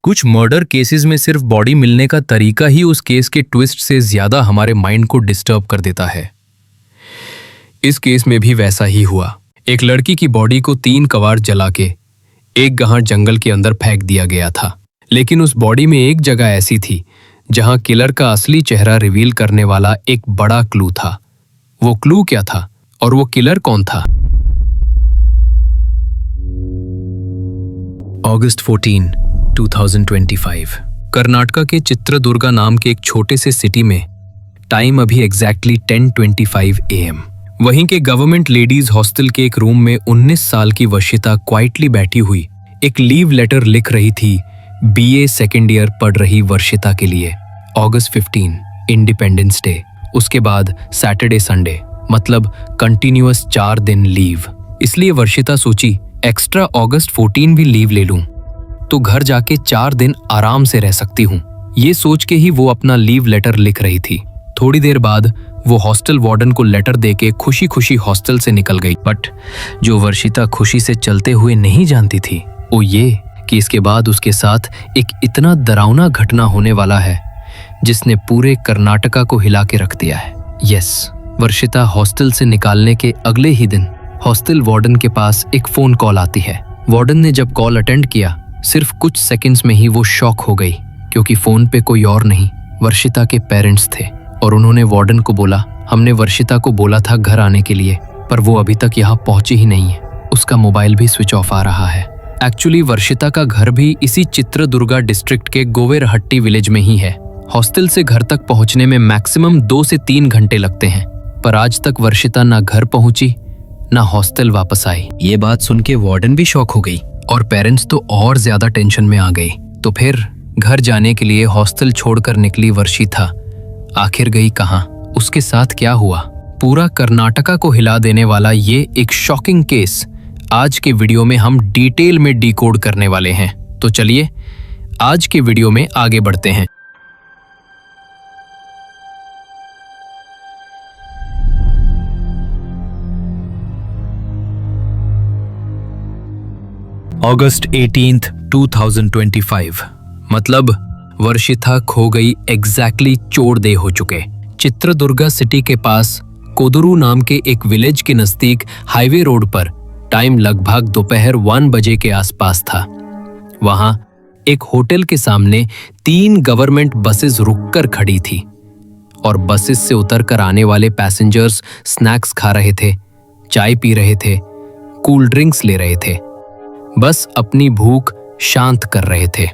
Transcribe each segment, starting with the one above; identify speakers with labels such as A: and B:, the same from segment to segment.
A: कुछ murder cases में सिर्फ बॉडी मिलने का तरीका ही उस केस के ट्विस्ट से ज्यादा हमारे माइंड को डिस्टर्ब कर देता है। इस केस में भी वैसा ही हुआ। एक लड़की की बॉडी को 3 कबाड़ जला के एक गहन जंगल के अंदर फेंक दिया गया था। लेकिन उस बॉडी में एक जगह ऐसी थी जहां किलर का असली चेहरा रिवील करने वाला एक बड़ा क्लू था। वो क्लू क्या था और वो किलर कौन था? अगस्त 14, 2025 कर्नाटका के चित्रदुर्गा नाम के एक छोटे से सिटी में टाइम अभी एग्जैक्टली 10:25 AM। वहीं के गवर्नमेंट लेडीज हॉस्टल के एक रूम में 19 साल की वर्षिता क्वाइटली बैठी हुई एक लीव लेटर लिख रही थी। BA सेकेंड ईयर पढ़ रही वर्षिता के लिए अगस्त 15 इंडिपेंडेंस डे, उसके बाद सैटरडे संडे, मतलब कंटिन्यूअस 4 दिन लीव। इसलिए वर्षिता सोची एक्स्ट्रा अगस्त 14 भी लीव ले लूं तो घर जाके 4 दिन आराम से रह सकती हूँ। ये सोच के ही वो अपना लीव लेटर लिख रही थी। थोड़ी देर बाद वो हॉस्टल वार्डन को लेटर देके खुशी खुशी हॉस्टल से निकल गई। बट जो वर्षिता खुशी से चलते हुए नहीं जानती थी वो ये कि इसके बाद उसके साथ एक इतना डरावना घटना होने वाला है जिसने पूरे कर्नाटका को हिला के रख दिया है। यस, वर्षिता हॉस्टल से निकालने के अगले ही दिन हॉस्टल वार्डन के पास एक फोन कॉल आती है। वार्डन ने जब कॉल अटेंड किया सिर्फ कुछ सेकंड्स में ही वो शॉक हो गई, क्योंकि फोन पे कोई और नहीं वर्षिता के पेरेंट्स थे। और उन्होंने वार्डन को बोला, हमने वर्षिता को बोला था घर आने के लिए, पर वो अभी तक यहाँ पहुंची ही नहीं है। उसका मोबाइल भी स्विच ऑफ आ रहा है। एक्चुअली वर्षिता का घर भी इसी चित्रदुर्गा डिस्ट्रिक्ट के गोवेरहट्टी विलेज में ही है। हॉस्टल से घर तक पहुंचने में मैक्सिमम 2 से 3 घंटे लगते हैं, पर आज तक वर्षिता ना घर पहुंची ना हॉस्टल वापस आई। ये बात सुन के वार्डन भी शॉक हो गई और पेरेंट्स तो और ज्यादा टेंशन में आ गए। तो फिर घर जाने के लिए हॉस्टल छोड़कर निकली वर्षिता आखिर गई कहाँ? उसके साथ क्या हुआ? पूरा कर्नाटका को हिला देने वाला ये एक शॉकिंग केस आज के वीडियो में हम डिटेल में डिकोड करने वाले हैं। तो चलिए आज के वीडियो में आगे बढ़ते हैं। अगस्त 18, 2025 मतलब वर्षिता खो गई एग्जैक्टली 4 डे हो चुके। चित्रदुर्गा सिटी के पास कोदुरु नाम के एक विलेज के नजदीक हाईवे रोड पर टाइम लगभग दोपहर 1 बजे के आसपास था। वहां एक होटल के सामने 3 गवर्नमेंट बसेस रुककर खड़ी थी और बसेस से उतरकर आने वाले पैसेंजर्स स्नैक्स खा रहे थे, चाय पी रहे थे, कूल ड्रिंक्स ले रहे थे, बस अपनी भूख शांत कर रहे थे।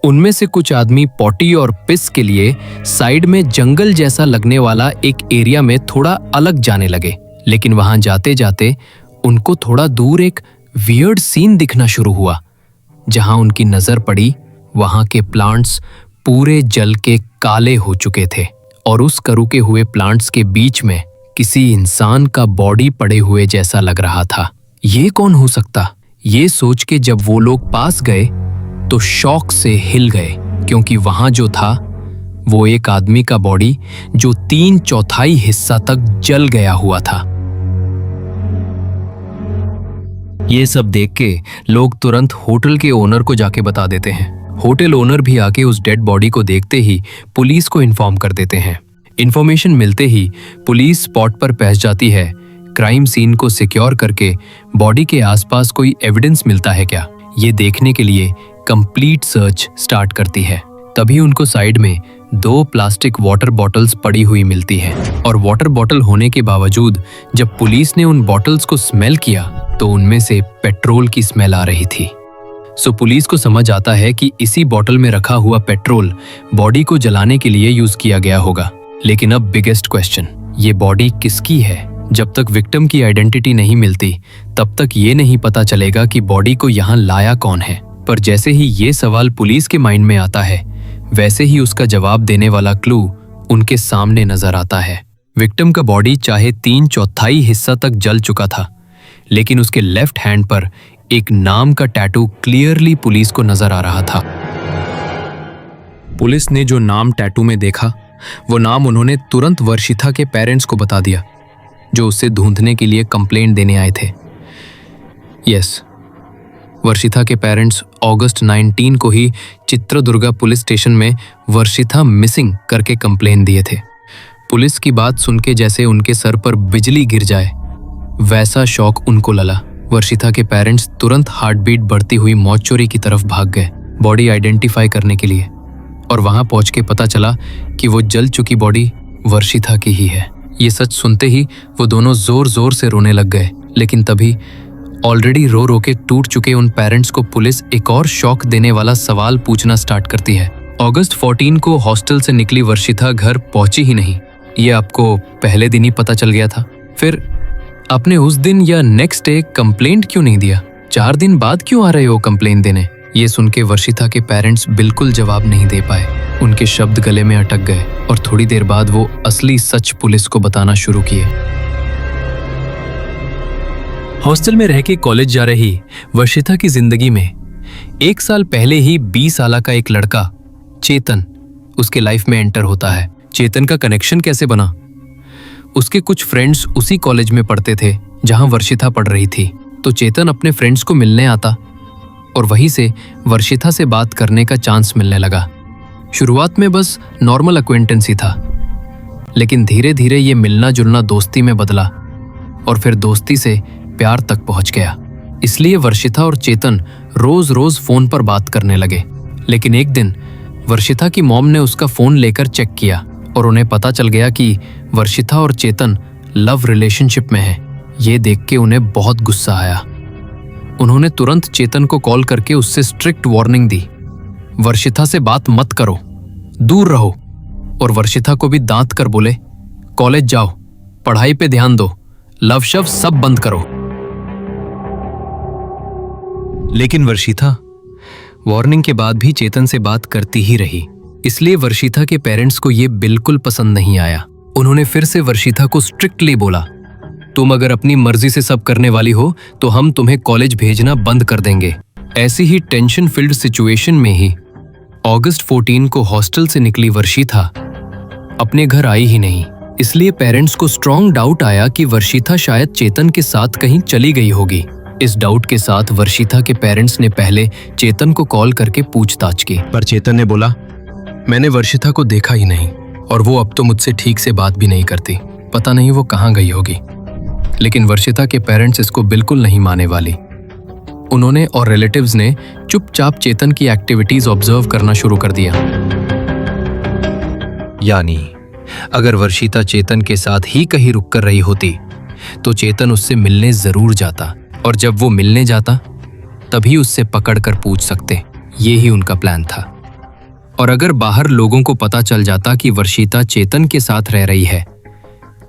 A: उनमें से कुछ आदमी पॉटी और पिस के लिए साइड में जंगल जैसा लगने वाला एक एरिया में थोड़ा अलग जाने लगे। लेकिन वहां जाते जाते उनको थोड़ा दूर एक वियर्ड सीन दिखना शुरू हुआ। जहां उनकी नजर पड़ी वहां के प्लांट्स पूरे जल के काले हो चुके थे और उस करुके हुए प्लांट्स के बीच में किसी इंसान का बॉडी पड़े हुए जैसा लग रहा था। ये कौन हो सकता? ये सोच के जब वो लोग पास गए तो शॉक से हिल गए, क्योंकि वहां जो था वो एक आदमी का बॉडी जो 3/4 हिस्सा तक जल गया हुआ था। ये सब देख के लोग तुरंत होटल के ओनर को जाके बता देते हैं। होटल ओनर भी आके उस डेड बॉडी को देखते ही पुलिस को इन्फॉर्म कर देते हैं। इन्फॉर्मेशन मिलते ही पुलिस स्पॉट पर पहुंच जाती है। क्राइम सीन को सिक्योर करके बॉडी के आसपास कोई एविडेंस मिलता है क्या, ये देखने के लिए कंप्लीट सर्च स्टार्ट करती है। तभी उनको साइड में 2 प्लास्टिक वाटर बॉटल्स पड़ी हुई मिलती हैं और वाटर बॉटल होने के बावजूद जब पुलिस ने उन बॉटल्स को स्मेल किया तो उनमें से पेट्रोल की स्मेल आ रही थी। सो पुलिस को समझ आता है कि इसी बॉटल में रखा हुआ पेट्रोल बॉडी को जलाने के लिए यूज किया गया होगा। लेकिन अब बिगेस्ट क्वेश्चन, ये बॉडी किसकी है? जब तक विक्टिम की आइडेंटिटी नहीं मिलती तब तक ये नहीं पता चलेगा कि बॉडी को यहाँ लाया कौन है। पर जैसे ही ये सवाल पुलिस के माइंड में आता है वैसे ही उसका जवाब देने वाला क्लू उनके सामने नजर आता है। विक्टिम का बॉडी चाहे 3/4 हिस्सा तक जल चुका था, लेकिन उसके लेफ्ट हैंड पर एक नाम का टैटू क्लियरली पुलिस को नजर आ रहा था। पुलिस ने जो नाम टैटू में देखा वो नाम उन्होंने तुरंत वर्षिता के पेरेंट्स को बता दिया, जो उसे ढूंढने के लिए कंप्लेंट देने आए थे। यस, वर्षिता के पेरेंट्स अगस्त 19 को ही चित्रदुर्गा पुलिस स्टेशन में वर्षिता मिसिंग करके कंप्लेन दिए थे। पुलिस की बात सुन के जैसे उनके सर पर बिजली गिर जाए वैसा शौक उनको लगा। वर्षिता के पेरेंट्स तुरंत हार्ट बीट बढ़ती हुई मॉर्चुरी की तरफ भाग गए बॉडी आइडेंटिफाई करने के लिए, और वहां पहुंच के पता चला कि वो जल चुकी बॉडी वर्षिता की ही है। ये सच सुनते ही वो दोनों जोर जोर से रोने लग गए, लेकिन तभी ऑलरेडी रो रो के टूट चुके उन पेरेंट्स को पुलिस एक और शॉक देने वाला सवाल पूछना स्टार्ट करती है। अगस्त 14 को हॉस्टल से निकली वर्षिता घर पहुंची ही नहीं। ये आपको पहले दिन ही पता चल गया था? फिर आपने उस दिन या नेक्स्ट डे कंप्लेंट क्यों नहीं दिया? 4 दिन बाद क्यों आ रहे हो कंप्लेंट देने? ये सुन के वर्षिता के पेरेंट्स बिल्कुल जवाब नहीं दे पाए। उनके शब्द गले में अटक गए और थोड़ी देर बाद वो असली सच पुलिस को बताना शुरू किए। हॉस्टल में रह के कॉलेज जा रही वर्षिता की जिंदगी में 1 साल पहले ही 20 साल का एक लड़का चेतन उसके लाइफ में एंटर होता है। चेतन का कनेक्शन कैसे बना? उसके कुछ फ्रेंड्स उसी कॉलेज में पढ़ते थे जहां वर्षिता पढ़ रही थी, तो चेतन अपने फ्रेंड्स को मिलने आता और वहीं से वर्षिता से बात करने का चांस मिलने लगा। शुरुआत में बस नॉर्मल अक्वेंटेंस ही था, लेकिन धीरे धीरे ये मिलना जुलना दोस्ती में बदला और फिर दोस्ती से प्यार तक पहुंच गया। इसलिए वर्षिता और चेतन रोज रोज फोन पर बात करने लगे। लेकिन एक दिन वर्षिता की मॉम ने उसका फोन लेकर चेक किया और उन्हें पता चल गया कि वर्षिता और चेतन लव रिलेशनशिप में है। ये देख के उन्हें बहुत गुस्सा आया। उन्होंने तुरंत चेतन को कॉल करके उससे स्ट्रिक्ट वार्निंग दी, वर्षिता से बात मत करो, दूर रहो, और वर्षिता को भी दांत कर बोले, कॉलेज जाओ, पढ़ाई पे ध्यान दो, लव शव सब बंद करो। लेकिन वर्षिता वार्निंग के बाद भी चेतन से बात करती ही रही। इसलिए वर्षिता के पेरेंट्स को यह बिल्कुल पसंद नहीं आया। उन्होंने फिर से वर्षिता को स्ट्रिक्टली बोला, तुम अगर अपनी मर्जी से सब करने वाली हो तो हम तुम्हें कॉलेज भेजना बंद कर देंगे। ऐसी ही टेंशन फिल्ड सिचुएशन में ही अगस्त 14 को हॉस्टल से निकली वर्षिता अपने घर आई ही नहीं। इसलिए पेरेंट्स को स्ट्रॉन्ग डाउट आया कि वर्षिता शायद चेतन के साथ कहीं चली गई होगी। इस डाउट के साथ वर्षिता के पेरेंट्स ने पहले चेतन को कॉल करके पूछताछ की, पर चेतन ने बोला, मैंने वर्षिता को देखा ही नहीं और वो अब तो मुझसे ठीक से बात भी नहीं करती, पता नहीं वो कहाँ गई होगी। लेकिन वर्षिता के पेरेंट्स इसको बिल्कुल नहीं माने वाली। उन्होंने और रिलेटिव्स ने चुपचाप चेतन की एक्टिविटीज ऑब्जर्व करना शुरू कर दिया। यानी अगर वर्षिता चेतन के साथ ही कहीं रुक कर रही होती तो चेतन उससे मिलने जरूर जाता, और जब वो मिलने जाता तभी उससे पकड़कर पूछ सकते। ये ही उनका प्लान था। और अगर बाहर लोगों को पता चल जाता कि वर्षिता चेतन के साथ रह रही है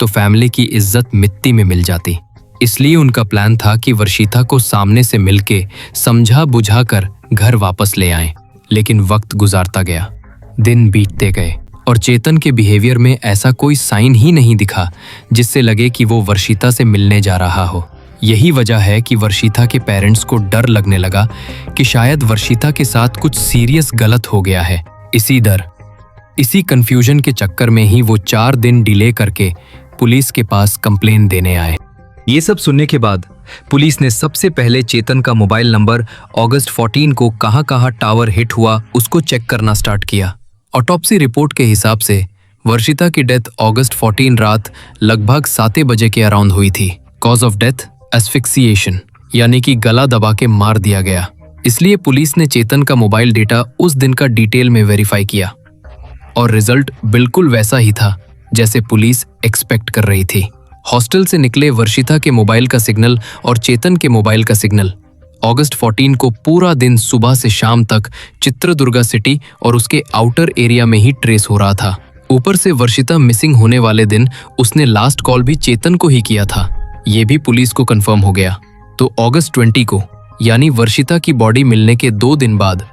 A: तो फैमिली की इज्जत मिट्टी में मिल जाती। इसलिए उनका प्लान था कि वर्षिता को सामने से मिलके समझा बुझा कर घर वापस ले आएं। लेकिन वक्त गुजारता गया, दिन बीतते गए और चेतन के बिहेवियर में ऐसा कोई साइन ही नहीं दिखा जिससे लगे कि वो वर्षिता से मिलने जा रहा हो। यही वजह है कि वर्षिता के पेरेंट्स को डर लगने लगा कि शायद वर्षिता के साथ कुछ सीरियस गलत हो गया है। इसी कंफ्यूजन के चक्कर में ही वो 4 दिन डिले करके पुलिस के पास कंप्लेन देने आए। ये सब सुनने के बाद पुलिस ने सबसे पहले चेतन का मोबाइल नंबर अगस्त 14 को कहां टावर हिट हुआ उसको चेक करना स्टार्ट किया। ऑटोप्सी रिपोर्ट के हिसाब से वर्षिता की डेथ अगस्त 14 रात लगभग 7 बजे के अराउंड हुई थी। कॉज ऑफ डेथ एस्फिक्सिएशन, यानी कि गला दबा के मार दिया गया। इसलिए पुलिस ने चेतन का मोबाइल डेटा उस दिन का डिटेल में वेरीफाई किया और रिजल्ट बिल्कुल वैसा ही था जैसे पुलिस एक्सपेक्ट कर रही थी। हॉस्टल से निकले वर्षिता के मोबाइल का सिग्नल और चेतन के मोबाइल का सिग्नल अगस्त 14 को पूरा दिन सुबह से शाम तक चित्रदुर्गा सिटी और उसके आउटर एरिया में ही ट्रेस हो रहा था। ऊपर से वर्षिता मिसिंग होने वाले दिन उसने लास्ट कॉल भी चेतन को ही किया था। ये भी पुलिस को कंफर्म हो गया। तो अगस्त 20 को, यानी वर्षिता की बॉडी मिलने के 2 दिन बाद,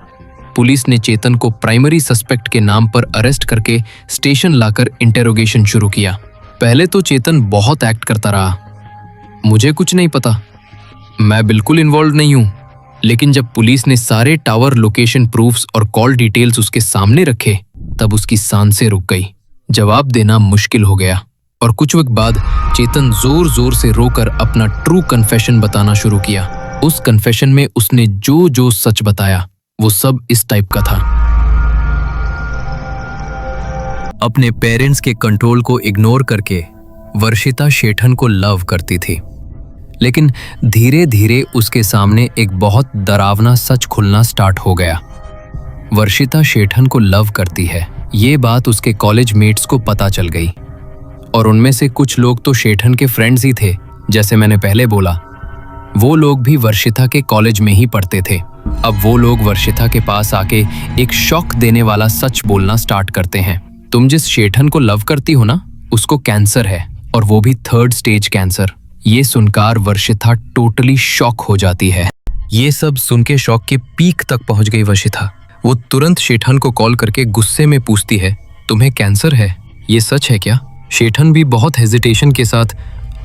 A: पुलिस ने चेतन को प्राइमरी सस्पेक्ट के नाम पर अरेस्ट करके स्टेशन लाकर इंटेरोगेशन शुरू किया। पहले तो चेतन बहुत एक्ट करता रहा, मुझे कुछ नहीं पता, मैं बिल्कुल इन्वॉल्व नहीं हूं। लेकिन जब पुलिस ने सारे टावर लोकेशन प्रूफ्स और कॉल डिटेल्स उसके सामने रखे तब उसकी सांसें रुक गई। जवाब देना मुश्किल हो गया और कुछ वक्त बाद चेतन जोर जोर से रोकर अपना ट्रू कन्फेशन बताना शुरू किया। उस कन्फेशन में उसने जो सच बताया वो सब इस टाइप का था। अपने पेरेंट्स के कंट्रोल को इग्नोर करके वर्षिता शेठन को लव करती थी, लेकिन धीरे धीरे उसके सामने एक बहुत डरावना सच खुलना स्टार्ट हो गया। वर्षिता शेठन को लव करती है, ये बात उसके कॉलेज मेट्स को पता चल गई, और उनमें से कुछ लोग तो शेठन के फ्रेंड्स ही थे। जैसे मैंने पहले बोला, वो लोग भी वर्षिता के कॉलेज में ही पढ़ते थे। अब वो लोग वर्षिता के पास आके एक शॉक देने वाला सच बोलना स्टार्ट करते हैं। तुम जिस शेठन को लव करती हो ना, उसको कैंसर है, और वो भी 3rd स्टेज कैंसर। ये सुनकर वर्षिता टोटली शॉक हो जाती है। ये सब सुन के शॉक के पीक तक पहुंच गई वर्षिता। वो तुरंत शेठन को कॉल करके गुस्से में पूछती है, तुम्हें कैंसर है, ये सच है क्या? शेठन भी बहुत हेजिटेशन के साथ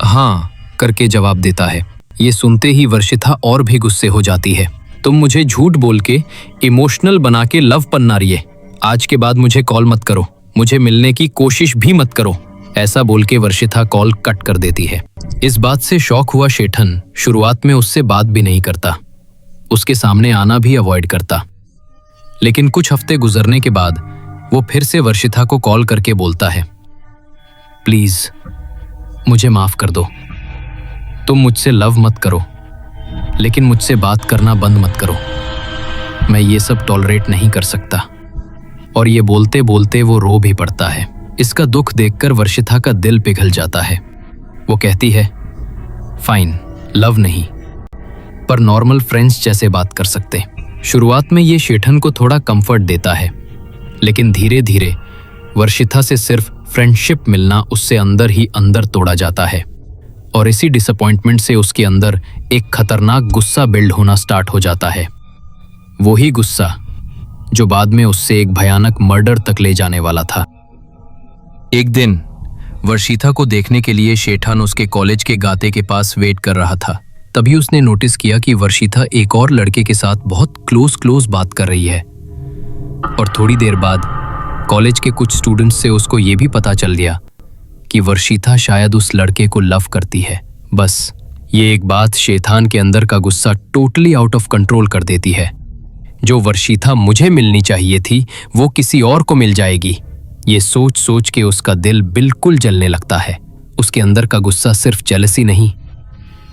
A: हाँ करके जवाब देता है। ये सुनते ही वर्षिता और भी गुस्से हो जाती है। तुम मुझे झूठ बोल के इमोशनल बना के लव पन्ना रही है। आज के बाद मुझे कॉल मत करो, मुझे मिलने की कोशिश भी मत करो। ऐसा बोल के वर्षिता कॉल कट कर देती है। इस बात से शॉक हुआ शेठन शुरुआत में उससे बात भी नहीं करता, उसके सामने आना भी अवॉइड करता। लेकिन कुछ हफ्ते गुजरने के बाद वो फिर से वर्षिता को कॉल करके बोलता है, प्लीज मुझे माफ कर दो, तुम मुझसे लव मत करो, लेकिन मुझसे बात करना बंद मत करो, मैं ये सब टॉलरेट नहीं कर सकता। और ये बोलते बोलते वो रो भी पड़ता है। इसका दुख देखकर वर्षिता का दिल पिघल जाता है। वो कहती है, फाइन, लव नहीं, पर नॉर्मल फ्रेंड्स जैसे बात कर सकते। शुरुआत में ये शेठन को थोड़ा कंफर्ट देता है, लेकिन धीरे धीरे वर्षिता से सिर्फ फ्रेंडशिप मिलना उससे अंदर ही अंदर तोड़ा जाता है, और इसी डिसअपॉइंटमेंट से उसके अंदर एक खतरनाक गुस्सा बिल्ड होना स्टार्ट हो जाता है। वही गुस्सा जो बाद में उससे एक भयानक मर्डर तक ले जाने वाला था। एक दिन वर्षिता को देखने के लिए शेठन उसके कॉलेज के गाते के पास वेट कर रहा था। तभी उसने नोटिस किया कि वर्षिता एक और लड़के के साथ बहुत क्लोज बात कर रही है, और थोड़ी देर बाद कॉलेज के कुछ स्टूडेंट्स से उसको ये भी पता चल गया कि वर्षिता शायद उस लड़के को लव करती है। बस ये एक बात शेतान के अंदर का गुस्सा टोटली आउट ऑफ कंट्रोल कर देती है। जो वर्षिता मुझे मिलनी चाहिए थी वो किसी और को मिल जाएगी, ये सोच सोच के उसका दिल बिल्कुल जलने लगता है। उसके अंदर का गुस्सा सिर्फ जेलसी नहीं,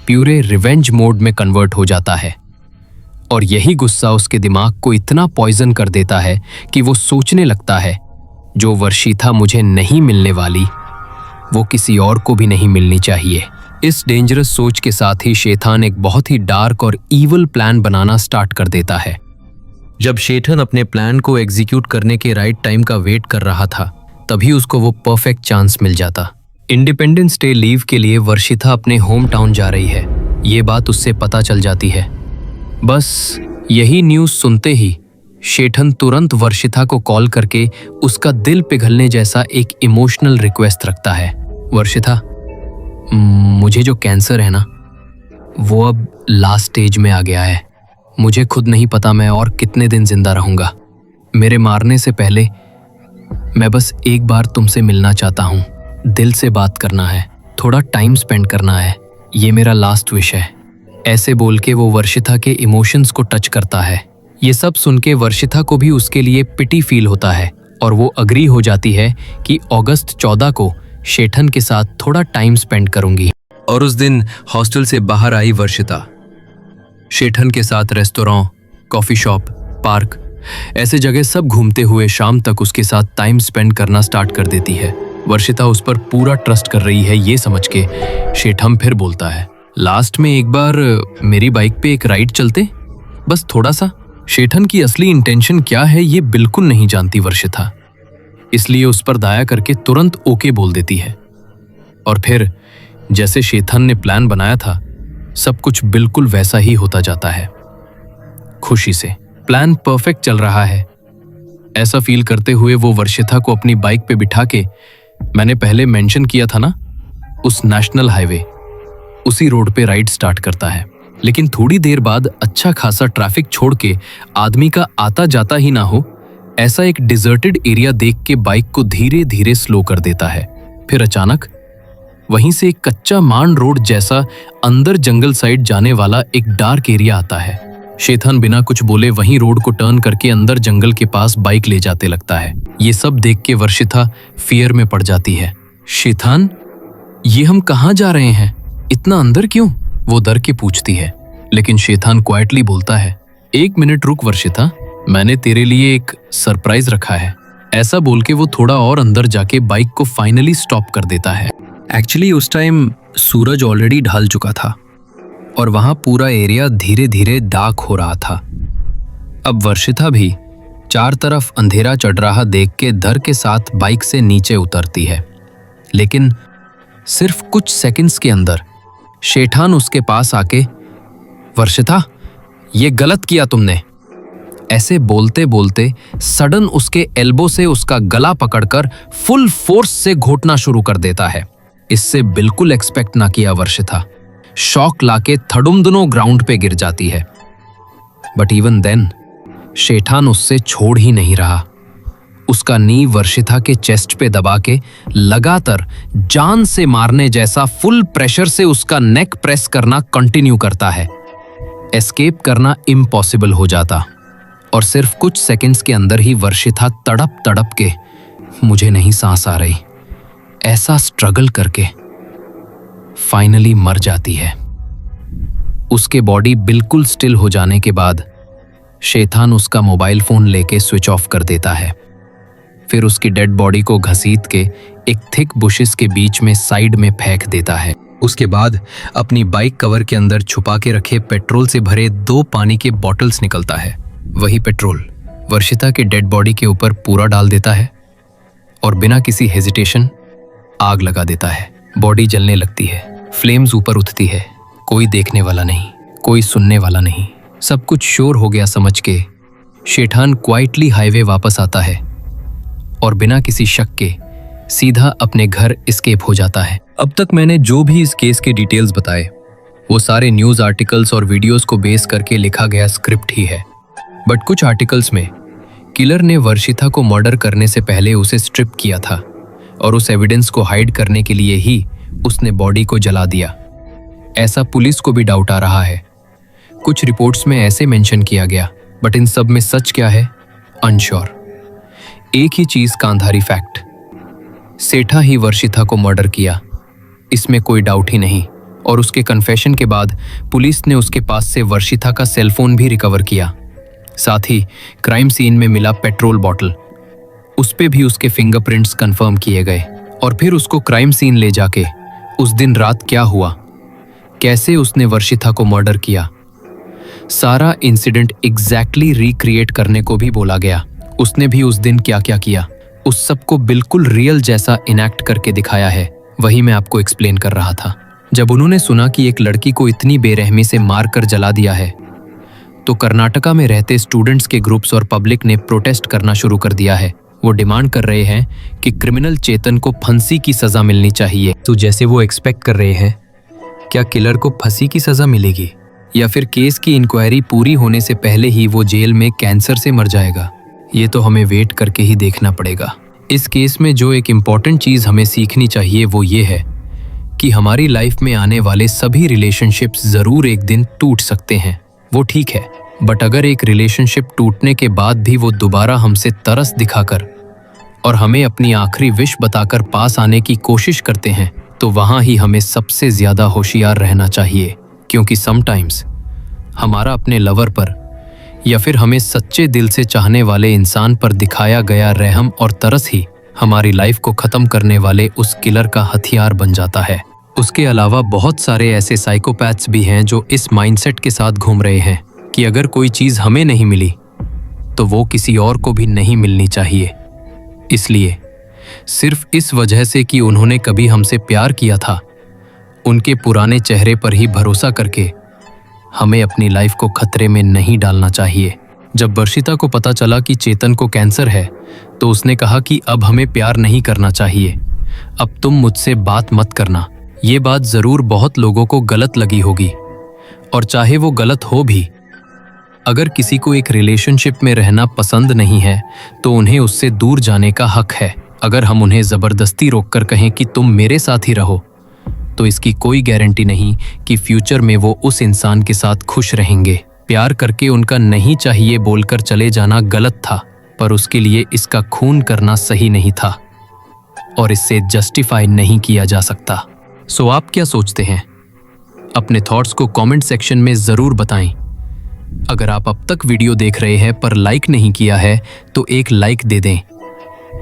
A: प्यूरे रिवेंज मोड में कन्वर्ट हो जाता है, और यही गुस्सा उसके दिमाग को इतना पॉइजन कर देता है कि वो सोचने लगता है, जो वर्षिता मुझे नहीं मिलने वाली वो किसी और को भी नहीं मिलनी चाहिए। इस डेंजरस सोच के साथ ही शेतान एक बहुत ही डार्क और ईवल प्लान बनाना स्टार्ट कर देता है। जब शेठन अपने प्लान को एग्जीक्यूट करने के राइट टाइम का वेट कर रहा था, तभी उसको वो परफेक्ट चांस मिल जाता। इंडिपेंडेंस डे लीव के लिए वर्षिता अपने होम टाउन जा रही है, ये बात उससे पता चल जाती है। बस यही न्यूज़ सुनते ही शेठन तुरंत वर्षिता को कॉल करके उसका दिल पिघलने जैसा एक इमोशनल रिक्वेस्ट रखता है। वर्षिता, मुझे जो कैंसर है ना, वो अब लास्ट स्टेज में आ गया है। मुझे खुद नहीं पता मैं और कितने दिन जिंदा रहूंगा। मेरे मारने से पहले मैं बस एक बार तुमसे मिलना चाहता हूँ, दिल से बात करना है, थोड़ा टाइम स्पेंड करना है, ये मेरा लास्ट विश है। ऐसे बोल के वो वर्षिता के इमोशंस को टच करता है। ये सब सुन के वर्षिता को भी उसके लिए पिटी फील होता है, और वो अग्री हो जाती है कि अगस्त 14 को शेठन के साथ थोड़ा टाइम स्पेंड करूंगी। और उस दिन हॉस्टल से बाहर आई वर्षिता शेठन के साथ रेस्टोरेंट, कॉफी शॉप, पार्क, ऐसे जगह सब घूमते हुए शाम तक उसके साथ टाइम स्पेंड करना स्टार्ट कर देती है। वर्षिता उस पर पूरा ट्रस्ट कर रही है ये समझ के शेठन फिर बोलता है, लास्ट में एक बार मेरी बाइक पे एक राइड चलते, बस थोड़ा सा। शेठन की असली इंटेंशन क्या है ये बिल्कुल नहीं जानती वर्षिता, इसलिए उस पर दया करके तुरंत ओके बोल देती है। और फिर जैसे शेठन ने प्लान बनाया था, सब कुछ बिल्कुल वैसा ही होता जाता है। खुशी से प्लान परफेक्ट चल रहा है, ऐसा फील करते हुए वो वर्षिता को अपनी बाइक पे बिठा के, मैंने पहले मेंशन किया था ना, उस नेशनल हाईवे, उसी रोड पे राइड स्टार्ट करता है। लेकिन थोड़ी देर बाद अच्छा खासा ट्रैफिक छोड़ के आदमी का आता जाता ही ना हो ऐसा एक डिजर्टेड एरिया देख के बाइक को धीरे धीरे स्लो कर देता है। फिर अचानक वहीं से एक कच्चा मान रोड जैसा अंदर जंगल साइड जाने वाला एक डार्क एरिया आता है। शेतान बिना कुछ बोले वहीं रोड को टर्न करके अंदर जंगल के पास बाइक ले जाते लगता है। ये सब देख के वर्षिता फियर में पड़ जाती है। शेतान, ये हम कहाँ जा रहे हैं? इतना अंदर क्यों? वो डर के पूछती है, लेकिन शेतान क्वाइटली बोलता है, 1 मिनट रुक वर्षिता, मैंने तेरे लिए एक सरप्राइज रखा है। ऐसा बोल के वो थोड़ा और अंदर जाके बाइक को फाइनली स्टॉप कर देता है। एक्चुअली उस टाइम सूरज ऑलरेडी ढल चुका था और वहां पूरा एरिया धीरे धीरे डार्क हो रहा था। अब वर्षिता भी चार तरफ अंधेरा चढ़ रहा देख के डर के साथ बाइक से नीचे उतरती है, लेकिन सिर्फ कुछ सेकंड्स के अंदर शेठान उसके पास आके, वर्षिता, ये गलत किया तुमने, ऐसे बोलते बोलते सडन उसके एल्बो से उसका गला पकड़कर फुल फोर्स से घोटना शुरू कर देता है। इससे बिल्कुल एक्सपेक्ट ना किया वर्षिता शॉक लाके थडुमदुनो ग्राउंड पे गिर जाती है। बट इवन देन शेठान उससे छोड़ ही नहीं रहा। उसका नी वर्षिता के चेस्ट पे दबा के लगातार जान से मारने जैसा फुल प्रेशर से उसका नेक प्रेस करना कंटिन्यू करता है। एस्केप करना इम्पॉसिबल हो जाता और सिर्फ कुछ सेकंड्स के अंदर ही वर्षिता तड़प तड़प के, मुझे नहीं सांस आ रही, ऐसा स्ट्रगल करके फाइनली मर जाती है। उसके बॉडी बिल्कुल स्टिल हो जाने के बाद शेतान उसका मोबाइल फोन लेके स्विच ऑफ कर देता है। फिर उसकी डेड बॉडी को घसीट के एक थिक बुशेस के बीच में साइड में फेंक देता है। उसके बाद अपनी बाइक कवर के अंदर छुपा के रखे पेट्रोल से भरे 2 पानी के बॉटल्स निकलता है। वही पेट्रोल वर्षिता के डेड बॉडी के ऊपर पूरा डाल देता है और बिना किसी हेजिटेशन आग लगा देता है। बॉडी जलने लगती है, फ्लेम्स ऊपर उठती है। कोई देखने वाला नहीं, कोई सुनने वाला नहीं, सब कुछ शोर हो गया समझ के शेठान क्वाइटली हाईवे वापस आता है और बिना किसी शक के सीधा अपने घर एस्केप हो जाता है। अब तक मैंने जो भी इस केस के डिटेल्स बताए वो सारे न्यूज़ आर्टिकल्स और वीडियोस को बेस करके लिखा गया स्क्रिप्ट ही है। बट कुछ आर्टिकल्स में किलर ने वर्षिता को मर्डर करने से पहले उसे स्ट्रिप किया था और उस एविडेंस को हाइड करने के लिए ही उसने बॉडी को जला दिया, ऐसा पुलिस को भी डाउट आ रहा है। कुछ रिपोर्ट्स में ऐसे मेंशन किया गया, बट इन सब में सच क्या है अनश्योर। एक ही चीज का अंधारी फैक्ट, सेठा ही वर्षिता को मर्डर किया, इसमें कोई डाउट ही नहीं। और उसके कन्फेशन के बाद पुलिस ने उसके पास से वर्षिता का सेलफोन भी रिकवर किया। साथ ही क्राइम सीन में मिला पेट्रोल बॉटल, उस पे भी उसके फिंगरप्रिंट्स कंफर्म किए गए। और फिर उसको क्राइम सीन ले जाके उस दिन रात क्या हुआ, कैसे उसने वर्षिता को मर्डर किया, सारा इंसिडेंट एग्जैक्टली रिक्रिएट करने को भी बोला गया। उसने भी उस दिन क्या क्या किया, उस सब को बिल्कुल रियल जैसा इनैक्ट करके दिखाया है। वही मैं आपको एक्सप्लेन कर रहा था। जब उन्होंने सुना कि एक लड़की को इतनी बेरहमी से मार कर जला दिया है, तो कर्नाटका में रहते स्टूडेंट्स के ग्रुप्स और पब्लिक ने प्रोटेस्ट करना शुरू कर दिया है। वो डिमांड कर रहे हैं कि क्रिमिनल चेतन को फांसी की सजा मिलनी चाहिए। तो जैसे वो एक्सपेक्ट कर रहे हैं, क्या किलर को फांसी की सजा मिलेगी या फिर केस की इंक्वायरी पूरी होने से पहले ही वो जेल में कैंसर से मर जाएगा? ये तो हमें वेट करके ही देखना पड़ेगा। इस केस में जो एक इम्पॉर्टेंट चीज हमें सीखनी चाहिए वो ये है कि हमारी लाइफ में आने वाले सभी रिलेशनशिप्स जरूर एक दिन टूट सकते हैं, वो ठीक है। बट अगर एक रिलेशनशिप टूटने के बाद भी वो दोबारा हमसे तरस दिखाकर और हमें अपनी आखिरी विश बताकर पास आने की कोशिश करते हैं, तो वहां ही हमें सबसे ज्यादा होशियार रहना चाहिए। क्योंकि समटाइम्स हमारा अपने लवर पर या फिर हमें सच्चे दिल से चाहने वाले इंसान पर दिखाया गया रहम और तरस ही हमारी लाइफ को खत्म करने वाले उस किलर का हथियार बन जाता है। उसके अलावा बहुत सारे ऐसे साइकोपैथ्स भी हैं जो इस माइंडसेट के साथ घूम रहे हैं कि अगर कोई चीज हमें नहीं मिली तो वो किसी और को भी नहीं मिलनी चाहिए। इसलिए सिर्फ इस वजह से कि उन्होंने कभी हमसे प्यार किया था, उनके पुराने चेहरे पर ही भरोसा करके हमें अपनी लाइफ को खतरे में नहीं डालना चाहिए। जब वर्षिता को पता चला कि चेतन को कैंसर है, तो उसने कहा कि अब हमें प्यार नहीं करना चाहिए, अब तुम मुझसे बात मत करना। ये बात जरूर बहुत लोगों को गलत लगी होगी, और चाहे वो गलत हो भी, अगर किसी को एक रिलेशनशिप में रहना पसंद नहीं है तो उन्हें उससे दूर जाने का हक है। अगर हम उन्हें जबरदस्ती रोककर कहें कि तुम मेरे साथ ही रहो, तो इसकी कोई गारंटी नहीं कि फ्यूचर में वो उस इंसान के साथ खुश रहेंगे। प्यार करके उनका नहीं चाहिए बोलकर चले जाना गलत था, पर उसके लिए इसका खून करना सही नहीं था और इससे जस्टिफाई नहीं किया जा सकता। सो आप क्या सोचते हैं? अपने थॉट्स को कमेंट सेक्शन में जरूर बताएं। अगर आप अब तक वीडियो देख रहे हैं पर लाइक नहीं किया है तो एक लाइक दे दें,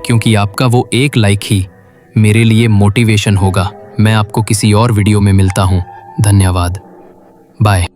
A: क्योंकि आपका वो एक लाइक ही मेरे लिए मोटिवेशन होगा। मैं आपको किसी और वीडियो में मिलता हूं। धन्यवाद। बाय।